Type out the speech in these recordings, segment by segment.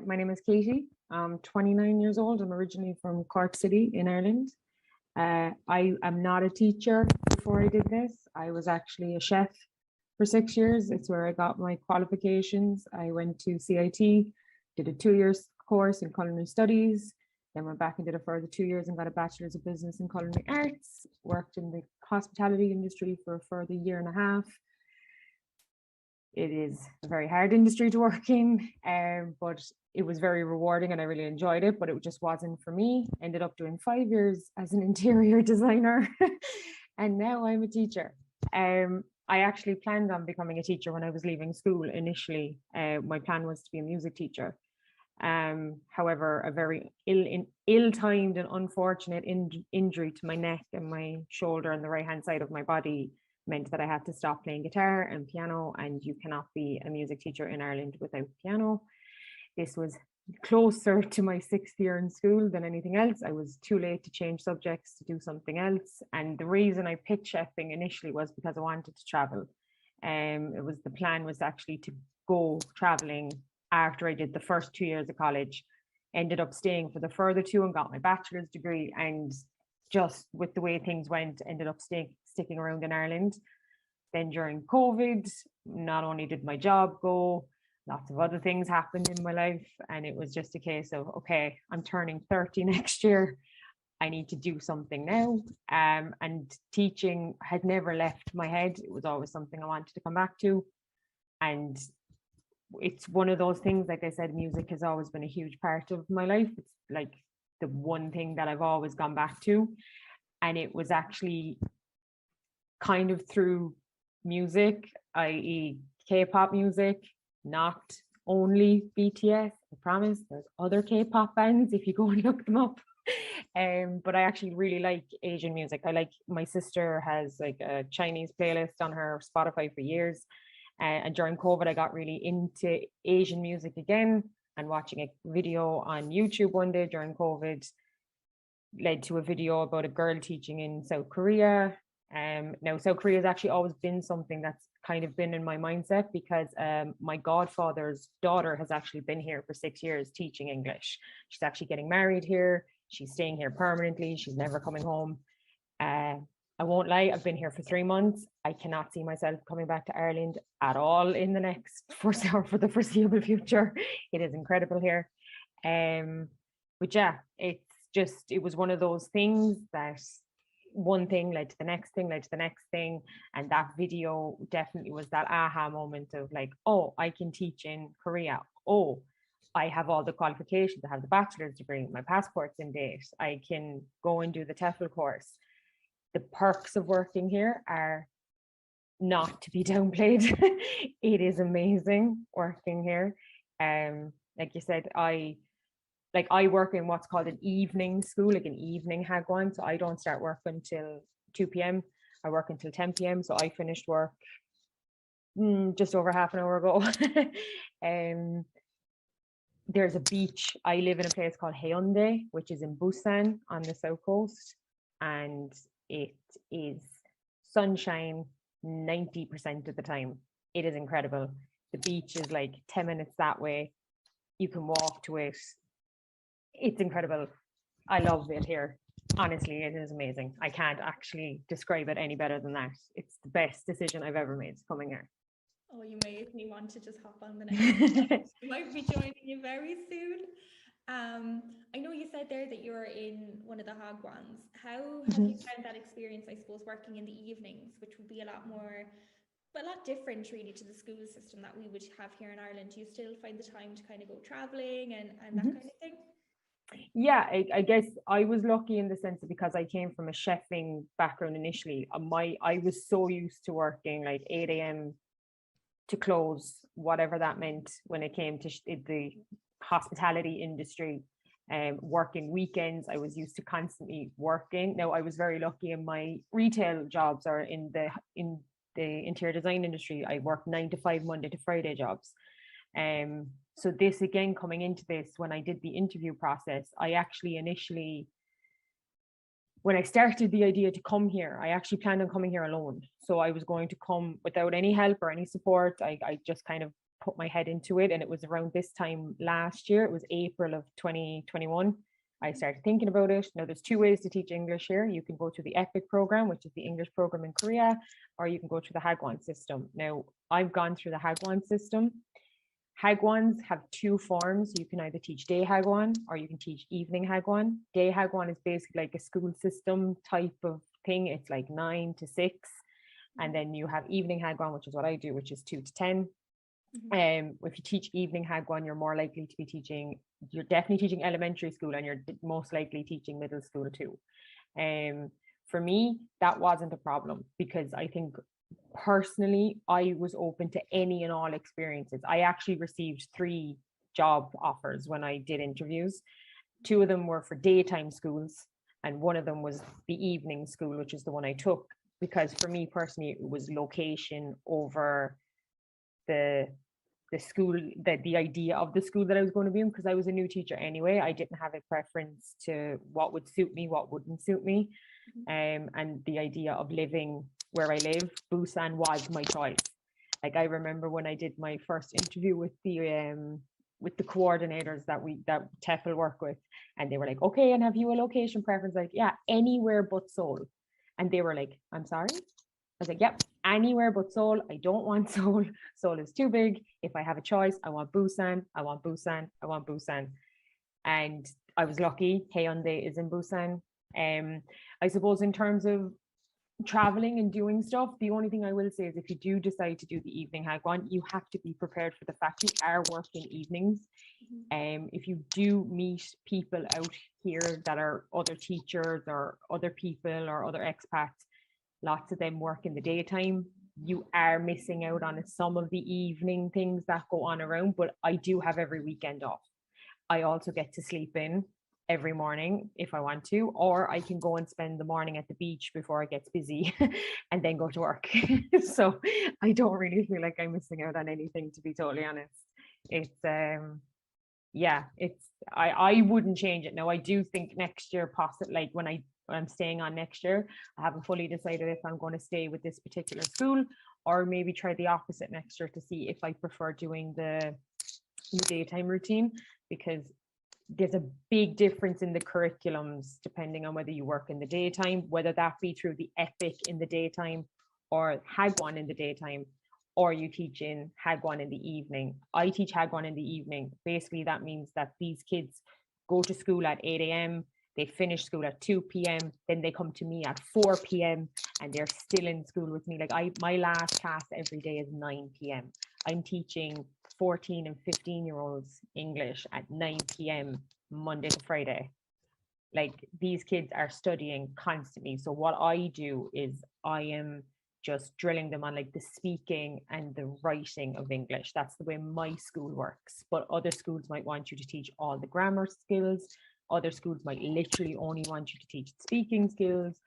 My name is Katie. I'm 29 years old. I'm originally from Cork City in Ireland. I am not a teacher before I did this. I was actually a chef for 6 years. It's where I got my qualifications. I went to CIT, did a 2 year course in culinary studies, then went back and did a further 2 years and got a bachelor's of business in culinary arts, worked in the hospitality industry for a further year and a half. It is a very hard industry to work in, but it was very rewarding and I really enjoyed it, but it just wasn't for me. Ended up doing 5 years as an interior designer and now I'm a teacher. I actually planned on becoming a teacher when I was leaving school initially. My plan was to be a music teacher. However, a very ill-timed and unfortunate injury to my neck and my shoulder and the right-hand side of my body meant that I had to stop playing guitar and piano, and you cannot be a music teacher in Ireland without piano. This was closer to my 6th year in school than anything else. I was too late to change subjects to do something else. And the reason I picked chefing initially was because I wanted to travel. The plan was actually to go traveling after I did the first 2 years of college. Ended up staying for the further 2 and got my bachelor's degree, and just with the way things went, ended up sticking around in Ireland. Then during COVID, not only did my job go, lots of other things happened in my life, and it was just a case of, okay, I'm turning 30 next year. I need to do something now. And teaching had never left my head. It was always something I wanted to come back to. And it's one of those things, like I said, music has always been a huge part of my life. It's like the one thing that I've always gone back to. And it was actually kind of through music, i.e. K-pop music, not only BTS, I promise, there's other K-pop bands if you go and look them up. But I actually really like Asian music. My sister has like a Chinese playlist on her Spotify for years. And during COVID, I got really into Asian music again, and watching a video on YouTube one day during COVID led to a video about a girl teaching in South Korea. Now, South Korea has actually always been something that's kind of been in my mindset, because my godfather's daughter has actually been here for 6 years teaching English. She's actually getting married here. She's staying here permanently. She's never coming home. I won't lie, I've been here for 3 months. I cannot see myself coming back to Ireland at all in the next for the foreseeable future. It is incredible here. But yeah, it was one of those things that one thing led to the next thing, led to the next thing. And that video definitely was that aha moment of like, oh, I can teach in Korea. Oh, I have all the qualifications. I have the bachelor's degree. My passport's in date. I can go and do the TEFL course. The perks of working here are not to be downplayed. It is amazing working here. Like you said, I work in what's called an evening school, like an evening hagwon. So I don't start work until 2 p.m. I work until 10 p.m. So I finished work just over half an hour ago. There's a beach. I live in a place called Haeundae, which is in Busan on the south coast. And it is sunshine 90% of the time. It is incredible. The beach is like 10 minutes that way. You can walk to it. It's incredible. I love it here. Honestly, it is amazing. I can't actually describe it any better than that. It's the best decision I've ever made coming here. Oh, you made me want to just hop on the next. I might be joining you very soon. I know you said there that you're in one of the hagwons. How have you found that experience, I suppose, working in the evenings, which would be a lot different really to the school system that we would have here in Ireland? Do you still find the time to kind of go traveling and that kind of thing? Yeah, I guess I was lucky in the sense that because I came from a chefing background initially, I was so used to working like 8 a.m. to close, whatever that meant when it came to the hospitality industry. Working weekends, I was used to constantly working. Now, I was very lucky in my retail jobs or in the interior design industry. I worked 9 to 5 Monday to Friday jobs. So this again, coming into this, when I did the interview process, I actually initially, when I started the idea to come here, I actually planned on coming here alone. So I was going to come without any help or any support. I just kind of put my head into it. And it was around this time last year, it was April of 2021. I started thinking about it. Now, there's two ways to teach English here. You can go to the EPIC program, which is the English program in Korea, or you can go to the Hagwon system. Now, I've gone through the Hagwon system. Hagwons have two forms. You can either teach day Hagwon or you can teach evening Hagwon. Day Hagwon is basically like a school system type of thing. It's like 9 to 6. And then you have evening Hagwon, which is what I do, which is 2 to 10. If you teach evening Hagwon, you're more likely to be teaching, you're definitely teaching elementary school, and you're most likely teaching middle school too. For me, that wasn't a problem, because I think personally, I was open to any and all experiences. I actually received 3 job offers when I did interviews. 2 of them were for daytime schools, and one of them was the evening school, which is the one I took, because for me personally, it was location over the school, the idea of the school that I was going to be in, because I was a new teacher anyway. I didn't have a preference to what would suit me, what wouldn't suit me. And the idea of living where I live, Busan was my choice. Like, I remember when I did my first interview with the coordinators that TEFL work with, and they were like, okay, and have you a location preference? Like, yeah, anywhere but Seoul. And they were like, I'm sorry? I was like, yep, anywhere but Seoul. I don't want Seoul. Seoul is too big. If I have a choice, I want Busan. I want Busan. I want Busan. And I was lucky. Hyundai is in Busan. I suppose in terms of traveling and doing stuff, the only thing I will say is, if you do decide to do the evening Hagwon, you have to be prepared for the fact you are working evenings. If you do meet people out here that are other teachers or other people or other expats, lots of them work in the daytime. You are missing out on some of the evening things that go on around, but I do have every weekend off. I also get to sleep in every morning if I want to, or I can go and spend the morning at the beach before it gets busy and then go to work. So I don't really feel like I'm missing out on anything, to be totally honest. It's yeah, it's I wouldn't change it. Now, I do think next year, possibly, like when I'm staying on next year, I haven't fully decided if I'm going to stay with this particular school, or maybe try the opposite next year to see if I prefer doing the daytime routine, because there's a big difference in the curriculums depending on whether you work in the daytime, whether that be through the EPIC in the daytime or Hagwon in the daytime, or you teach in Hagwon in the evening. I teach Hagwon in the evening. Basically, that means that these kids go to school at 8 a.m., they finish school at 2 p.m., then they come to me at 4 p.m. and they're still in school with me. Like, my last class every day is 9 p.m. I'm teaching 14 and 15-year-olds English at 9 p.m. Monday to Friday. Like, these kids are studying constantly. So what I do is I am just drilling them on like the speaking and the writing of English. That's the way my school works. But other schools might want you to teach all the grammar skills. Other schools might literally only want you to teach speaking skills.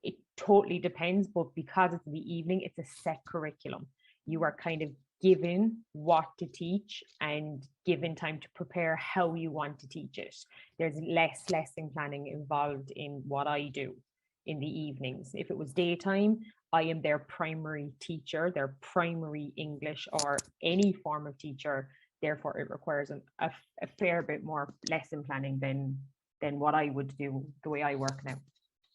It totally depends. But because it's in the evening, it's a set curriculum. You are kind of given what to teach and given time to prepare how you want to teach it. There's less lesson planning involved in what I do in the evenings. If it was daytime, I am their primary teacher, their primary English or any form of teacher. Therefore, it requires a fair bit more lesson planning than what I would do the way I work now.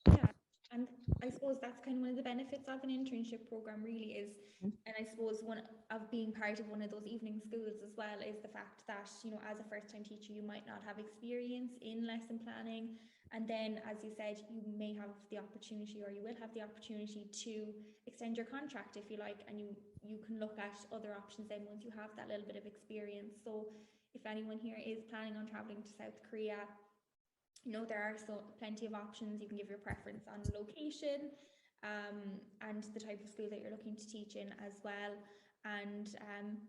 Yeah, and I suppose that's kind of one of the benefits of an internship program, really is, and I suppose one of being part of one of those evening schools as well, is the fact that, you know, as a first-time teacher, you might not have experience in lesson planning. And then, as you said, you may have the opportunity, or you will have the opportunity to extend your contract if you like, and you can look at other options then once you have that little bit of experience. So if anyone here is planning on traveling to South Korea, you know, there are plenty of options. You can give your preference on location, and the type of school that you're looking to teach in as well. And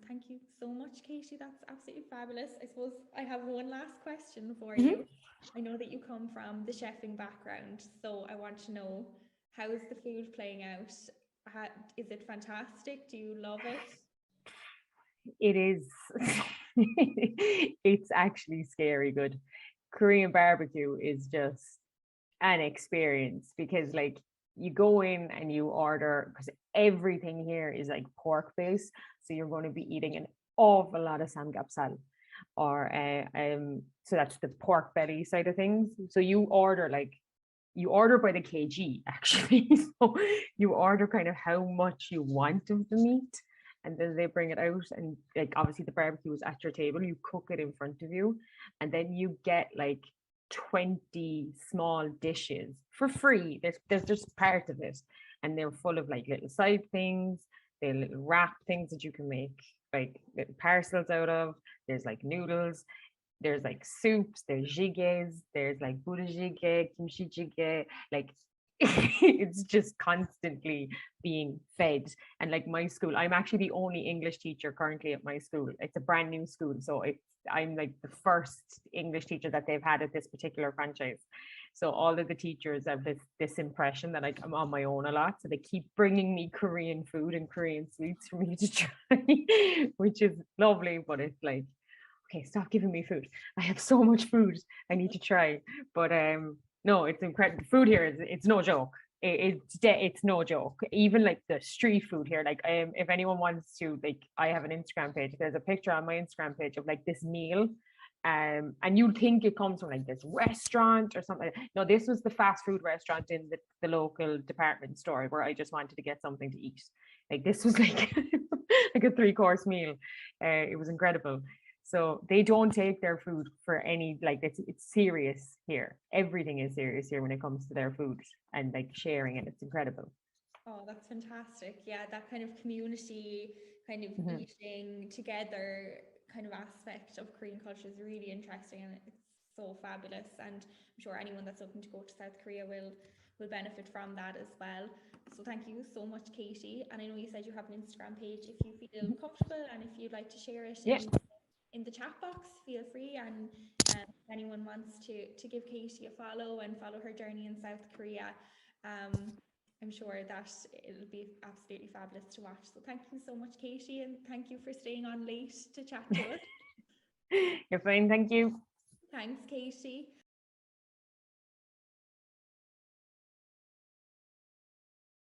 thank you so much, Katie. That's absolutely fabulous. I suppose I have one last question for you. I know that you come from the chefing background, so I want to know, how is the food playing out? Is it fantastic? Do you love it? It is. It's actually scary good. Korean barbecue is just an experience, because like, you go in and you order, because everything here is like pork based, so you're going to be eating an awful lot of samgyeopsal, or so that's the pork belly side of things. So you order by the kg actually. So you order kind of how much you want of the meat, and then they bring it out, and like obviously the barbecue is at your table, you cook it in front of you, and then you get like 20 small dishes for free. There's just part of it, and they're full of like little side things, they're little wrap things that you can make like little parcels out of. There's like noodles, there's like soups, there's jigaes, there's like Buddha jjigae, kimchi jjigae, like it's just constantly being fed. And like my school, I'm actually the only English teacher currently at my school. It's a brand new school, so I'm like the first English teacher that they've had at this particular franchise. So all of the teachers have this impression that like I'm on my own a lot. So they keep bringing me Korean food and Korean sweets for me to try, which is lovely, but it's like, okay, stop giving me food. I have so much food I need to try. But no, it's incredible. Food here is, it's no joke. It's no joke. Even like the street food here, like if anyone wants to, like, I have an Instagram page. There's a picture on my Instagram page of like this meal. And you'd think it comes from like this restaurant or something. No, this was the fast food restaurant in the local department store where I just wanted to get something to eat. Like this was like like a 3-course meal. It was incredible. So they don't take their food for any, like it's serious here. Everything is serious here when it comes to their food and like sharing it. It's incredible. Oh, that's fantastic. Yeah, that kind of community, kind of Mhm. eating together kind of aspect of Korean culture is really interesting, and it's so fabulous. And I'm sure anyone that's looking to go to South Korea will benefit from that as well. So thank you so much, Katie. And I know you said you have an Instagram page. If you feel Mhm. comfortable and if you'd like to share it Yeah. in the chat box, feel free. And if anyone wants to give Katie a follow and follow her journey in South Korea, um, I'm sure that it'll be absolutely fabulous to watch. So thank you so much, Katie, and thank you for staying on late to chat to us. You're fine. Thank you. Thanks, Katie.